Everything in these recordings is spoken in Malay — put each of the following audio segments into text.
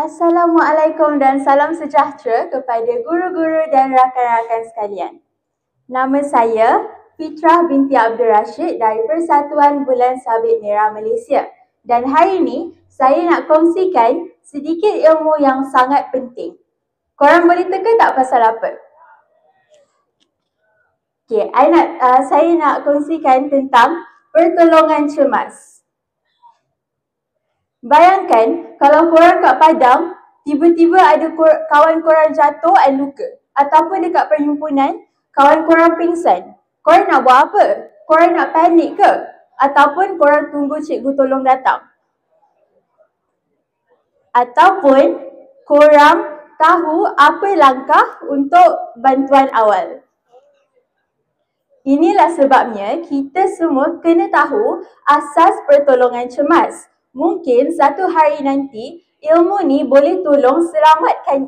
Assalamualaikum dan salam sejahtera kepada guru-guru dan rakan-rakan sekalian. Nama saya Fitrah binti Abdul Rashid dari Persatuan Bulan Sabit Merah Malaysia. Dan hari ini saya nak kongsikan sedikit ilmu yang sangat penting. Korang boleh teka tak pasal apa? Okay, saya nak kongsikan tentang pertolongan cemas. Bayangkan kalau korang kat padang, tiba-tiba ada kawan korang jatuh dan luka. Ataupun dekat perhimpunan, kawan korang pingsan. Korang nak buat apa? Korang nak panik ke? Ataupun korang tunggu cikgu tolong datang? Ataupun korang tahu apa langkah untuk bantuan awal? Inilah sebabnya kita semua kena tahu asas pertolongan cemas. Mungkin satu hari nanti ilmu ni boleh tolong selamatkan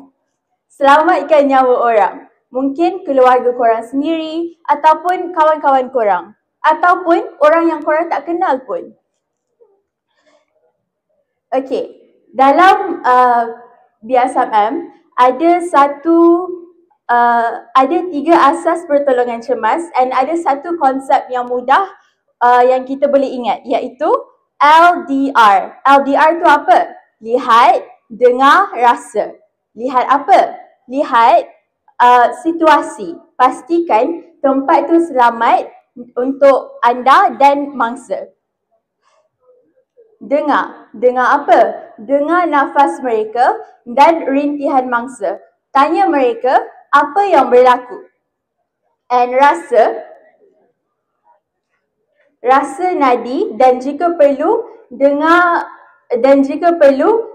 nyawa orang. Mungkin keluarga korang sendiri ataupun kawan-kawan korang. Ataupun orang yang korang tak kenal pun. Okey, dalam BSMM ada 3 asas pertolongan cemas dan ada satu konsep yang mudah yang kita boleh ingat, iaitu LDR. LDR tu apa? Lihat, dengar, rasa. Lihat apa? Lihat situasi. Pastikan tempat tu selamat untuk anda dan mangsa. Dengar. Dengar apa? Dengar nafas mereka dan rintihan mangsa. Tanya mereka apa yang berlaku. And rasa nadi dan jika perlu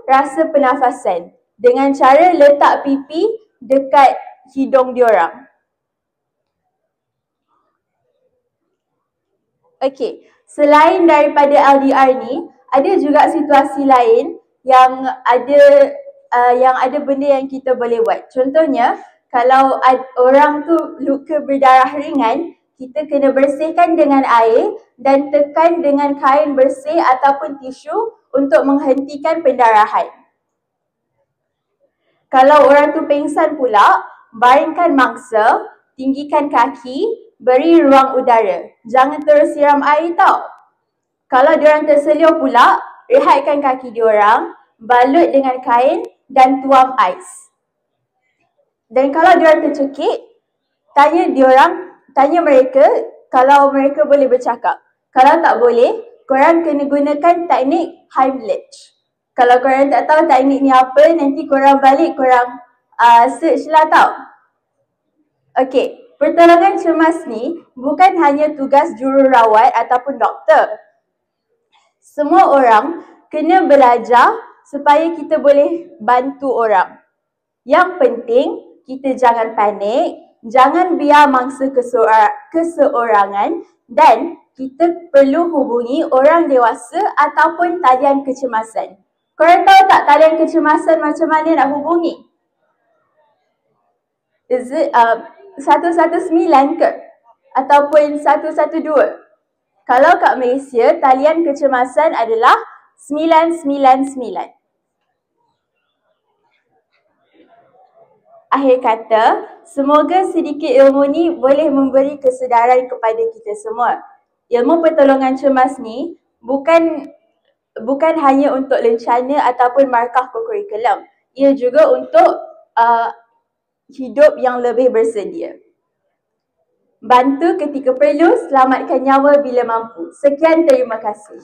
rasa pernafasan dengan cara letak pipi dekat hidung diorang. Okey, selain daripada LDR ni, ada juga situasi lain yang ada benda yang kita boleh buat. Contohnya, kalau orang tu luka berdarah ringan, kita kena bersihkan dengan air dan tekan dengan kain bersih ataupun tisu untuk menghentikan pendarahan. Kalau orang tu pingsan pula, baringkan mangsa, tinggikan kaki, beri ruang udara. Jangan terus siram air tau. Kalau diorang terselir pula, rehatkan kaki diorang, balut dengan kain dan tuam ais. Dan kalau diorang tercekik, tanya mereka kalau mereka boleh bercakap. Kalau tak boleh, korang kena gunakan teknik Heimlich. Kalau korang tak tahu teknik ni apa, nanti korang balik, korang search lah tau. Okey, pertolongan cemas ni bukan hanya tugas jururawat ataupun doktor. Semua orang kena belajar supaya kita boleh bantu orang. Yang penting, kita jangan panik, jangan biar mangsa keseorangan dan kita perlu hubungi orang dewasa ataupun talian kecemasan. Korang tahu tak talian kecemasan macam mana nak hubungi? Is it 119 ke? Ataupun 112? Kalau kat Malaysia, talian kecemasan adalah 999. Akhir kata, semoga sedikit ilmu ni boleh memberi kesedaran kepada kita semua. Ilmu pertolongan cemas ni bukan hanya untuk lencana ataupun markah kurikulum. Ia juga untuk hidup yang lebih bersedia. Bantu ketika perlu, selamatkan nyawa bila mampu. Sekian, terima kasih.